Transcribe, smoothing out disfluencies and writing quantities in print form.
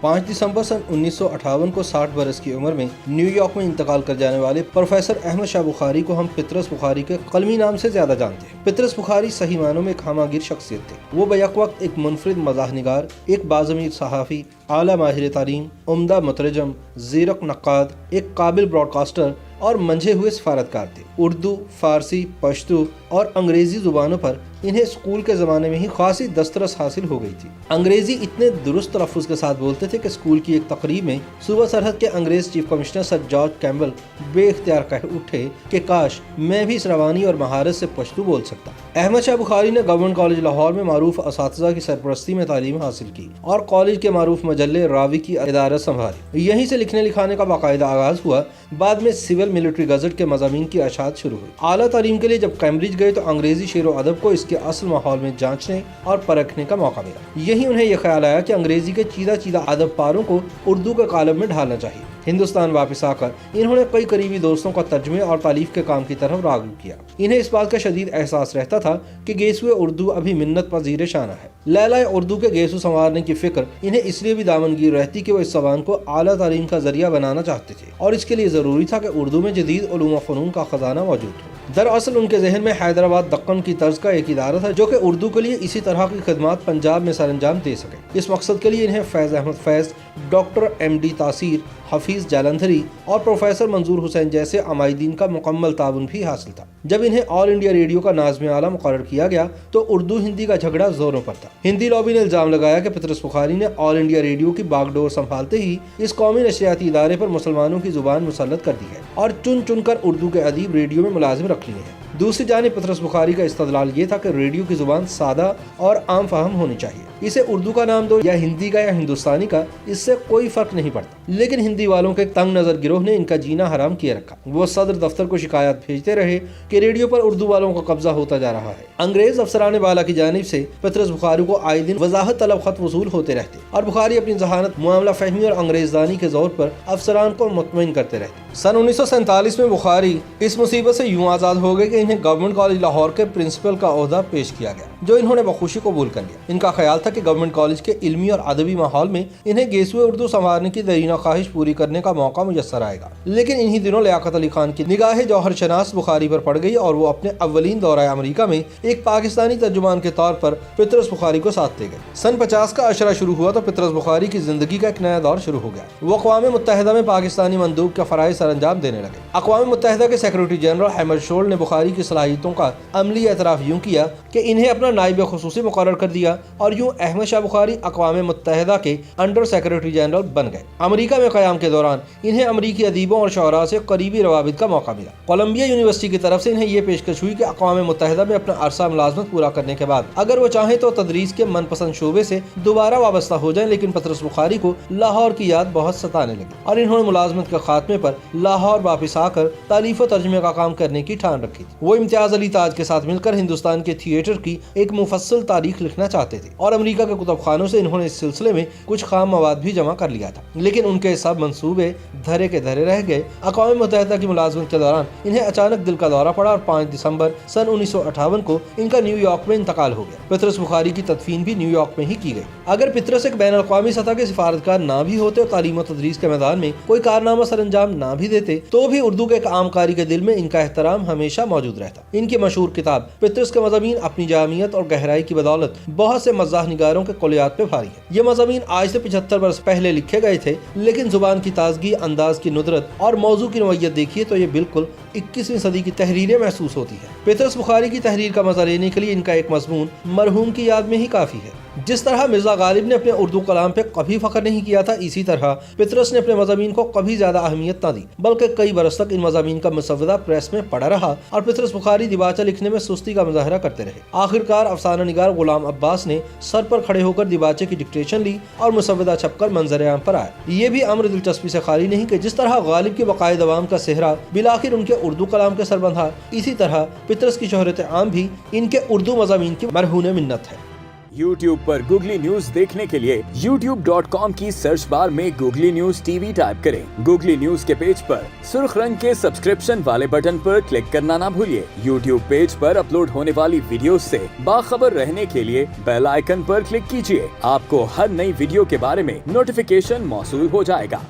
5 दिसंबर सन 1958 को 60 बरस की उम्र में न्यूयॉर्क में इंतकाल कर जाने वाले प्रोफेसर अहमद शाह बुखारी को हम पितरस बुखारी के कलमी नाम से ज्यादा जानते हैं। पितरस बुखारी सही मानों में एक हमागिर शख्सियत थे। वो बैक वक्त एक मुनफरिद मज़ाह निगार, एक बाज़मीर सहाफ़ी, आला माहिर तालीम, उम्दा मुतरजम, ज़ीरक नक्काद, एक काबिल ब्रॉडकास्टर और मंझे हुए सफारतकार थे। उर्दू, फारसी, पश्तो और अंग्रेजी जुबानों पर इन्हें स्कूल के ज़माने में ही खासी दस्तरस हासिल हो गई थी। अंग्रेजी इतने दुरुस्त तलफ़्फ़ुज़ के साथ बोलते थे कि स्कूल की एक तकरीब में सूबा सरहद के अंग्रेज chief commissioner sir George Campbell बेख्तियार कह उठे कि काश मैं भी इस रवानी और महारत से पश्तो बोल सकता। अहमद शाह बुखारी ने गवर्नमेंट कॉलेज लाहौर में मारूफ असातिज़ा की सरपरस्ती में तालीम हासिल की और कॉलेज के मारूफ मजल्ले रावी की इदारत संभाली। यहीं से लिखने लिखाने का बाकायदा आगाज हुआ। बाद में सिविल मिलिट्री गज़ट के मज़ामीन की अशात शुरू हुई। आला तालीम के लिए जब कैम्ब्रिज गए तो अंग्रेजी शेर व अदब को इसके असल माहौल में जांचने और परखने का मौका मिला। यही उन्हें यह ख्याल आया कि अंग्रेजी के चीदा चीदा अदब पारों को उर्दू के कालब में ढालना चाहिए। हिंदुस्तान वापस आकर इन्होंने कई करीबी दोस्तों का तर्जमे और तालीफ के काम की तरफ राग़िब किया। इन्हें इस बात का शदीद एहसास रहता था कि गेसुए उर्दू अभी मिन्नत पजीर शाना है। लैला उर्दू के गेसु संवारने की फिक्र इन्हें इसलिए भी दामनगीर रहती कि वो इस ज़बान को आला तालीम का जरिया बनाना चाहते थे और इसके लिए ज़रूरी था कि उर्दू में जदीद उलूम व फ़नून का खजाना मौजूद हो। दरअसल उनके जहन में हैदराबाद दक्कन की तर्ज का एक इदारा था जो कि उर्दू के लिए इसी तरह की खिदमत पंजाब में सरअंजाम दे सके। इस मकसद के लिए इन्हें फैज़ अहमद फैज़, डॉक्टर MD तासीर, हफीज़ जालंधरी और प्रोफेसर मंजूर हुसैन जैसे अमायदीन का मुकम्मल ताउन भी हासिल था। जब इन्हें ऑल इंडिया रेडियो का नाज़िम आला मुकर्रर किया गया तो उर्दू हिंदी का झगड़ा जोरों पर था। हिंदी लॉबी ने इल्ज़ाम लगाया कि पितरस बुखारी ने ऑल इंडिया रेडियो की बागडोर संभालते ही इस कौमी नशरियाती इदारे पर मुसलमानों की जुबान मुसल्लत कर दी है और चुन चुन कर उर्दू के अदीब रेडियो में मुलाजिम रख लिए हैं। दूसरी जानिब पितरस बुखारी का इस्तदलाल ये था कि रेडियो की जुबान सादा और आम फाहम होनी चाहिए। इसे उर्दू का नाम दो या हिंदी का या हिंदुस्तानी का, इससे कोई फर्क नहीं पड़ता। लेकिन हिंदी वालों के तंग नजर गिरोह ने इनका जीना हराम किए रखा। वो सदर दफ्तर को शिकायत भेजते रहे कि रेडियो पर उर्दू वालों का कब्जा होता जा रहा है। अंग्रेज अफसरान बाला की जानिब से पितरस बुखारी को आए दिन वजाहत तलब खत वसूल होते रहते और बुखारी अपनी जहानत, मामला फहमी और अंग्रेजदानी के जोर पर अफसरान को मुतमईन करते रहते। सन 1947 में बुखारी इस मुसीबत से यूं आज़ाद हो गए कि इन्हें गवर्नमेंट कॉलेज लाहौर के प्रिंसिपल का ओहदा पेश किया गया, जो इन्होंने बखुशी कबूल कर लिया। इनका ख्याल था कि गवर्नमेंट कॉलेज के इल्मी और अदबी माहौल में इन्हें गेसुए उर्दू संवारने की दरीना ख्वाहिश पूरी करने का मौका मुयस्सर आएगा। लेकिन इन्हीं दिनों लियाकत अली खान की निगाह जौहर शनास बुखारी पर पड़ गई और वो अपने अव्वलीन दौरा अमरीका में एक पाकिस्तानी तर्जुमान के तौर पर पितरस बुखारी को साथ ले गए। सन 50 का अशरा शुरू हुआ तो पितरस बुखारी की जिंदगी का एक नया दौर शुरू हो गया। वो अक़वाम मुत्तहिदा में पाकिस्तानी मंदूब का फ़राइज़ सरअंजाम देने लगे। अक़वाम मुत्तहिदा के सेक्रेटरी जनरल अहमद शोल ने बुखारी की सलाहियतों का अमली एतराफ़ यूँ किया कि इन्हें अपना नाइब खुसूसी मुकर्रर कर दिया और यूँ अहमद शाह बुखारी अक़वाम मुत्तहिदा के अंडर सेक्रेटरी जनरल बन गए। अमरीका में क़याम के दौरान इन्हें अमरीकी अदीबों और शोरा से करीबी रवाबित का मौका मिला। कोलंबिया यूनिवर्सिटी की तरफ से इन्हें यह पेशकश हुई कि अक़वाम मुत्तहिदा में अपना अरसा मुलाज़मत पूरा करने के बाद अगर वो चाहें तो तदरीस के मनपसंद शोबे से दोबारा वाबस्ता हो जाएं। लेकिन पितरस बुखारी को लाहौर की याद बहुत सताने लगी और इन्होंने मुलाजमत के खात्मे पर लाहौर वापस आकर तालीफ व तर्जुमे का काम करने की ठान रखी थी। वो इम्तियाज अली ताज के साथ मिलकर हिंदुस्तान के थिएटर की एक मुफस्सल तारीख लिखना चाहते थे और अमरीका के कुतुब खानों से इन्होंने इस सिलसिले में कुछ खाम मवाद भी जमा कर लिया था। लेकिन उनके सब मंसूबे धरे के धरे रह गए। अक़वाम मुत्तहिदा की मुलाजमत के दौरान इन्हें अचानक दिल का दौरा पड़ा और 5 दिसंबर सन 1958 को इनका न्यूयॉर्क में इंतकाल हो गया। पितरस बुखारी की तदफीन भी न्यूयॉर्क में ही की गई। अगर पितरस एक बैन अक़वामी सतह के सिफारतकार ना भी होते और तालीम व तदरीस के मैदान में कोई कारनामा सरअंजाम ना भी देते तो भी उर्दू के एक आम कारी के दिल में इनका एहतराम हमेशा मौजूद रहता। इनकी मशहूर किताब पितरस के मज़ामीन अपनी जामियत और गहराई की बदौलत बहुत से मज़ाह निगारों के कुलियात पे भारी है। ये मज़ामीन आज से 75 वर्ष पहले लिखे गए थे, लेकिन जुबान की ताजगी, अंदाज की नुदरत और मौजू की नोयत देखिए तो ये बिल्कुल 21वीं सदी की तहरीरें महसूस होती है। पितरस बुखारी की तहरीर का मजा लेने के लिए इनका एक मजमून मरहूम की याद में ही काफी है। जिस तरह मिर्जा गालिब ने अपने उर्दू कलाम पे कभी फख्र नहीं किया था, इसी तरह पितरस ने अपने मज़ामीन को कभी ज्यादा अहमियत न दी, बल्कि कई बरस तक इन मज़ामीन का मुसव्वदा प्रेस में पड़ा रहा और पितरस बुखारी दिबाचा लिखने में सुस्ती का मुजाहरा करते रहे। आखिरकार अफसाना निगार गुलाम अब्बास ने सर पर खड़े होकर दिबाचे की डिक्टेशन ली और मुसव्वदा छपकर मंजर-ए-आम पर आया। ये भी अम्र दिलचस्पी से खाली नहीं कि जिस तरह गालिब के बकाए दवाम का सेहरा बिलाखिर उनके उर्दू कलाम के सर बंधा, इसी तरह पितरस की शोहरत आम भी इनके उर्दू मज़ामीन की मरहून मिन्नत है। YouTube पर गूगली न्यूज देखने के लिए youtube.com की सर्च बार में गूगली न्यूज टीवी टाइप करें। गूगली न्यूज के पेज पर सुर्ख रंग के सब्सक्रिप्शन वाले बटन पर क्लिक करना ना भूलिए। YouTube पेज पर अपलोड होने वाली वीडियोस से बाखबर रहने के लिए बेल आइकन पर क्लिक कीजिए। आपको हर नई वीडियो के बारे में नोटिफिकेशन मौसूल हो जाएगा।